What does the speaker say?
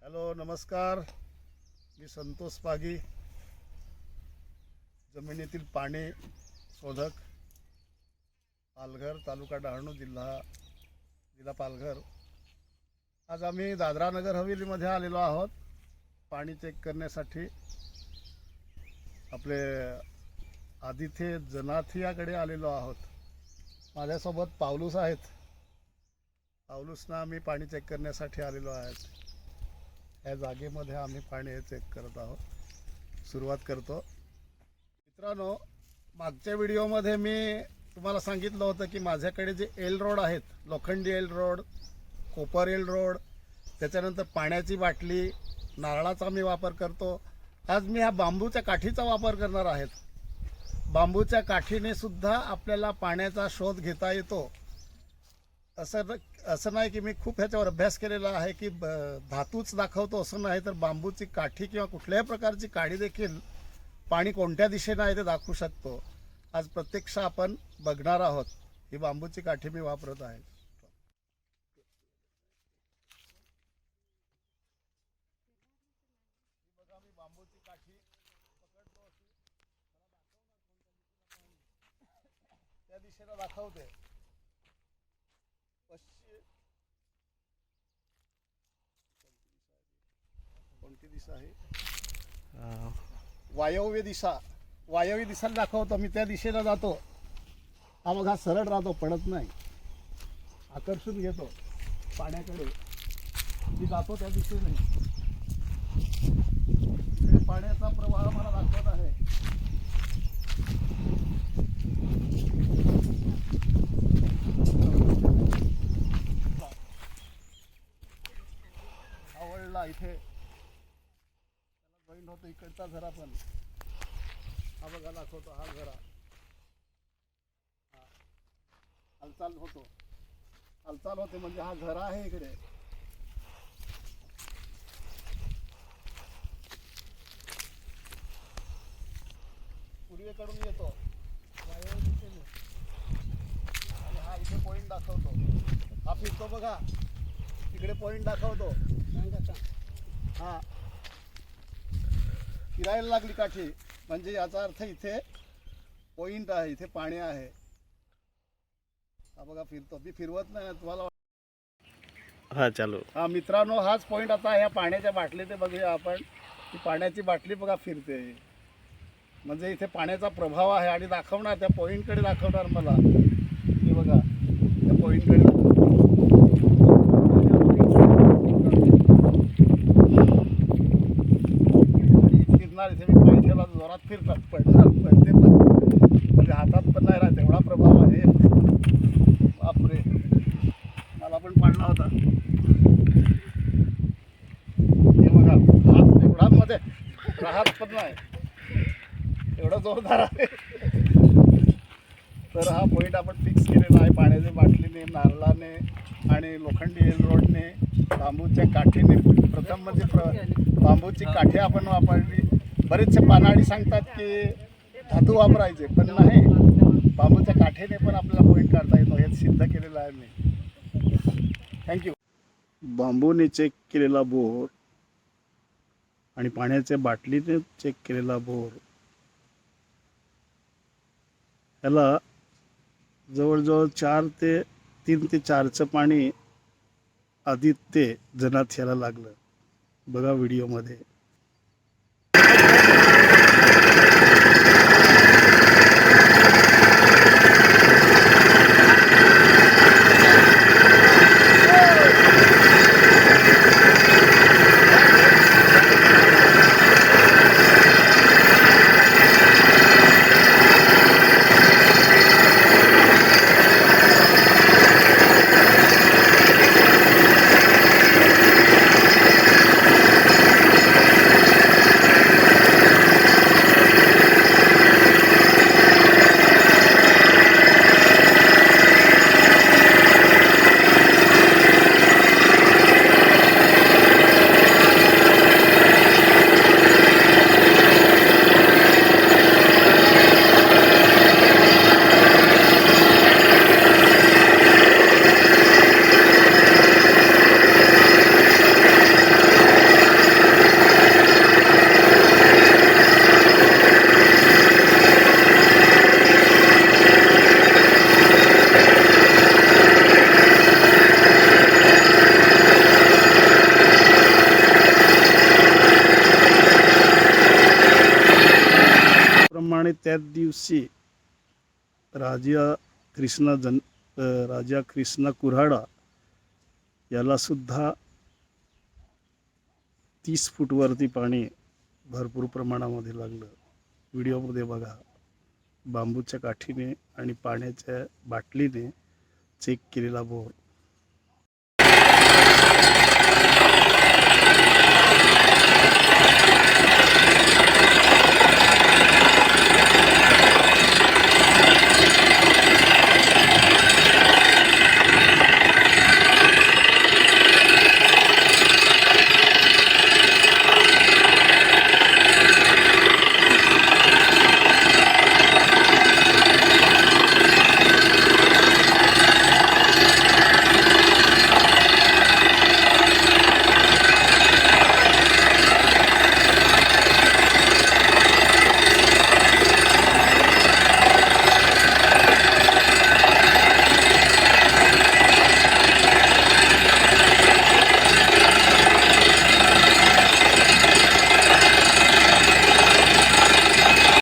Hello नमस्कार, मी संतोष पागी, जमिनीतील पाणी शोधक, पालघर, तालुका डहाणू, जिल्हा पालघर। आज आम्ही दादरा नगर हवेलीमध्ये आलेलो आहोत पाणी चेक करण्यासाठी। आपले आदित्य जनाथियाकडे आलेलो आहोत। माझ्यासोबत पावलूस आहेत। पावलूसना आम्ही पाणी चेक करण्यासाठी आलेलो आहेत। या जागेमध्ये आम्ही पाणी चेक करत आहोत। सुरुवात करतो। मित्रांनो, मागच्या व्हिडिओमध्ये मी तुम्हाला सांगितलं होतं की माझ्याकडे जे एल रोड आहेत, लोखंडी एल रोड, कोपर एल रोड, त्याच्यानंतर पाण्याची बाटली, नारळाचा मी वापर करतो। आज मी ह्या बांबूच्या काठीचा वापर करणार आहे। बांबूच्या काठीने सुद्धा आपल्याला पाण्याचा शोध घेता येतो। असं नाही की मी खूप ह्याच्यावर अभ्यास केलेला आहे की धातूच दाखवतो असं नाही, तर बांबूची काठी किंवा कुठल्याही प्रकारची काडी देखील पाणी कोणत्या दिशेने आहे ते दाखवू शकतो। आज प्रत्यक्ष आपण बघणार आहोत। ही बांबूची काठी मी वापरत आहे। बघा, मी बांबूची काठी पकडतो, त्या दिशेला दाखवते। कोणती दिशा आहे? वायव्य दिशा। वायव्य दिशेला दाखवतो मी, त्या दिशेला जातो। हा बघा, सरळ राहतो, पडत नाही, आकर्षून घेतो पाण्याकडे। मी जातो त्या दिशेने। इकडे पाण्याचा प्रवाह मला दाखवत आहे। आवडला इथे जॉईंट होतो इकडचा झरा, पण हा बघा दाखवतो। हा झरा हालचाल होते म्हणजे हा झरा आहे इकडे। पूर्वेकडून येतो वायव्य दिशेने, आणि हा इथे पॉइंट दाखवतो। हा फिरतो बघा, इकडे पॉइंट दाखवतो। हा फिरायला लागली काठी, म्हणजे याचा अर्थ इथे पॉइंट आहे, इथे पाणी आहे। हा बघा फिरतो, मी फिरवत नाही तुम्हाला। हा चालू। हा मित्रांनो, हाच पॉइंट आता ह्या पाण्याच्या बाटलीत बघूया आपण। ही पाण्याची बाटली बघा फिरते, म्हणजे इथे पाण्याचा प्रभाव आहे। आणि दाखवणार, त्या पॉइंटकडे दाखवणार मला। हे बघा, त्या पॉइंटकडे फिरणार। इथे मी पाय ठेवला, जोरात फिरतात, पडणार, पडते पण, म्हणजे हातात पण नाही राहत, एवढा प्रभाव आहे। बापरे, मला पण पडला होता। हे बघा, हात एवढा मध्ये राहत पण नाही, एवढा जोरदार आहे। तर हा पॉईंट आपण फिक्स केलेला आहे पाण्याच्या बाटलीने, नारळाने आणि लोखंडी एल रोडने, बांबूच्या काठीने। प्रथम म्हणजे बांबूची काठी आपण वापरली। बरेचसे पानाडी सांगतात की धातू वापरायचे, पण नाही, बांबूच्या काठीने पण आपल्याला पॉईंट काढता येतो। हे सिद्ध केलेलं आहे मी। थँक्यू। बांबूने चेक केलेला बोर आणि पाण्याच्या बाटलीने चेक केलेला बोर, ह्याला जवळजवळ 3 ते 4चं पाणी आदित्य जनाथियाला लागलं। बघा व्हिडिओमध्ये। त्याचप्रमाणे त्याच दिवशी राजा कृष्णा कुऱ्हाडा याला सुद्धा 30 फूटवरती पाणी भरपूर प्रमाणामध्ये लागलं. व्हिडिओमध्ये बघा, बांबूच्या काठीने आणि पाण्याच्या बाटलीने चेक केलेला बोर.